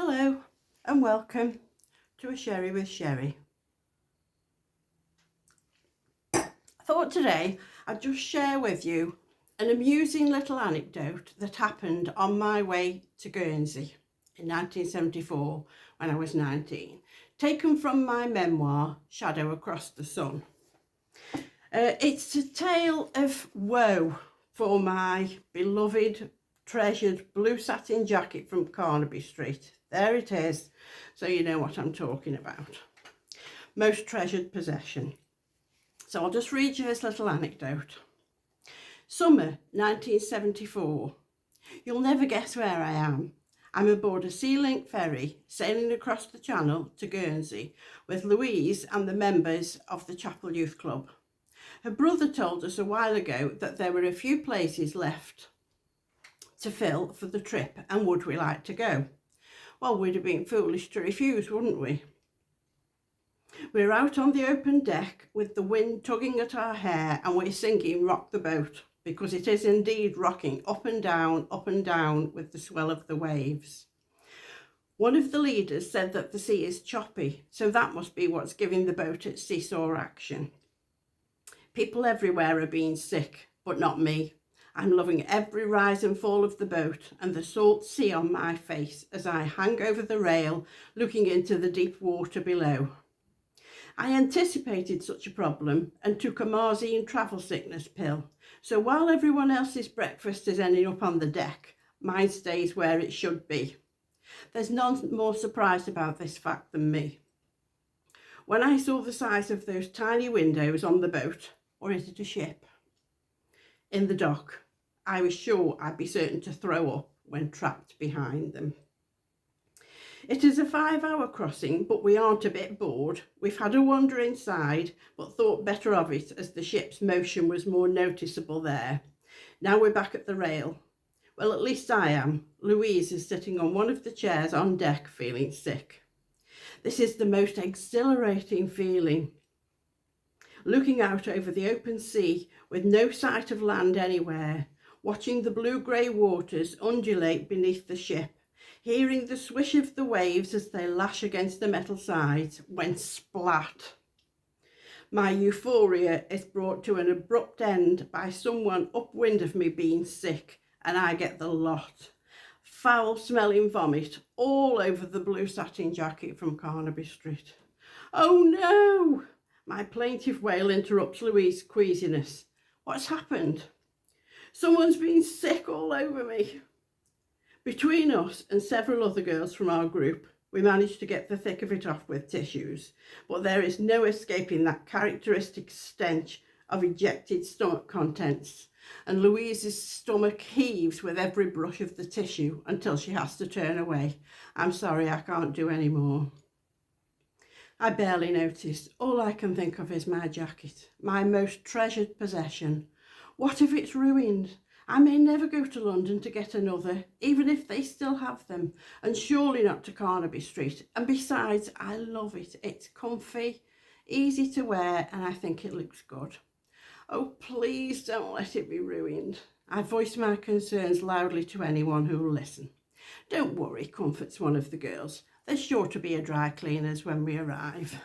Hello and welcome to a Sherrie with Sherrie. I thought today I'd just share with you an amusing little anecdote that happened on my way to Guernsey in 1974 when I was 19, taken from my memoir, Shadow Across the Sun. It's a tale of woe for my beloved, treasured blue satin jacket from Carnaby Street. There it is, so you know what I'm talking about. Most treasured possession. So I'll just read you this little anecdote. Summer 1974. You'll never guess where I am. I'm aboard a Sea-Link ferry sailing across the channel to Guernsey with Louise and the members of the Chapel Youth Club. Her brother told us a while ago that there were a few places left to fill for the trip, and would we like to go? Well, we'd have been foolish to refuse, wouldn't we? We're out on the open deck with the wind tugging at our hair, and we're singing Rock the Boat, because it is indeed rocking up and down with the swell of the waves. One of the leaders said that the sea is choppy, so that must be what's giving the boat its seesaw action. People everywhere are being sick, but not me. I'm loving every rise and fall of the boat and the salt sea on my face as I hang over the rail, looking into the deep water below. I anticipated such a problem and took a Marzine travel sickness pill. So while everyone else's breakfast is ending up on the deck, mine stays where it should be. There's none more surprised about this fact than me. When I saw the size of those tiny windows on the boat, or is it a ship, in the dock, I was sure I'd be certain to throw up when trapped behind them. It is a 5-hour crossing, but we aren't a bit bored. We've had a wander inside, but thought better of it as the ship's motion was more noticeable there. Now we're back at the rail. Well, at least I am. Louise is sitting on one of the chairs on deck, feeling sick. This is the most exhilarating feeling. Looking out over the open sea with no sight of land anywhere, watching the blue-grey waters undulate beneath the ship, hearing the swish of the waves as they lash against the metal sides, when splat. My euphoria is brought to an abrupt end by someone upwind of me being sick, and I get the lot. Foul-smelling vomit all over the blue satin jacket from Carnaby Street. Oh no! My plaintive wail interrupts Louise's queasiness. What's happened? Someone's been sick all over me. Between us and several other girls from our group, we managed to get the thick of it off with tissues, but there is no escaping that characteristic stench of ejected stomach contents, and Louise's stomach heaves with every brush of the tissue until she has to turn away. I'm sorry, I can't do any more. I barely noticed. All I can think of is my jacket, my most treasured possession. What if it's ruined? I may never go to London to get another, even if they still have them, and surely not to Carnaby Street. And besides, I love it. It's comfy, easy to wear, and I think it looks good. Oh, please don't let it be ruined. I voice my concerns loudly to anyone who will listen. Don't worry, comforts one of the girls. There's sure to be a dry cleaners when we arrive.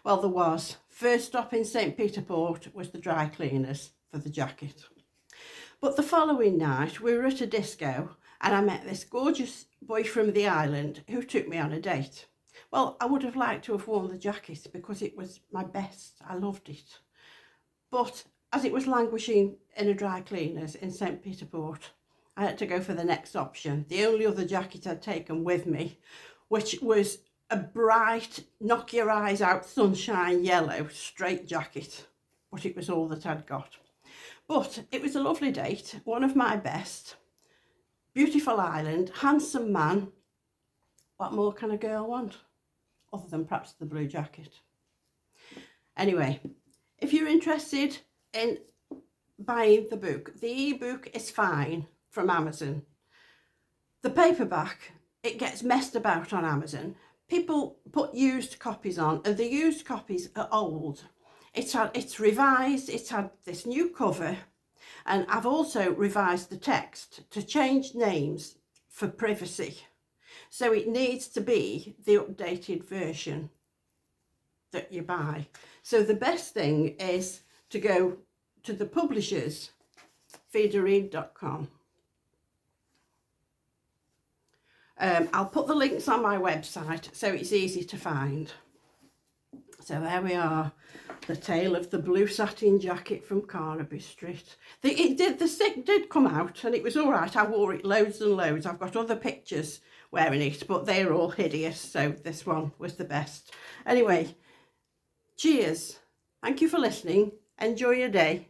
Well, there was. First stop in St. Peter Port was the dry cleaners for the jacket. But the following night we were at a disco and I met this gorgeous boy from the island who took me on a date. Well, I would have liked to have worn the jacket because it was my best. I loved it. But as it was languishing in a dry cleaners in St. Peter Port, I had to go for the next option, the only other jacket I'd taken with me, which was a bright, knock your eyes out sunshine yellow straight jacket, but it was all that I'd got. But it was a lovely date, one of my best. Beautiful island, handsome man. What more can a girl want? Other than perhaps the blue jacket. Anyway, if you're interested in buying the book, the ebook is fine from Amazon. The paperback, it gets messed about on Amazon. People put used copies on, and the used copies are old. It's revised, it's had this new cover, and I've also revised the text to change names for privacy. So it needs to be the updated version that you buy. So the best thing is to go to the publishers, feederead.com. I'll put the links on my website so it's easy to find. So there we are, the tale of the blue satin jacket from Carnaby Street. The stick did come out and it was all right. I wore it loads and loads. I've got other pictures wearing it, but they're all hideous. So this one was the best. Anyway, cheers. Thank you for listening. Enjoy your day.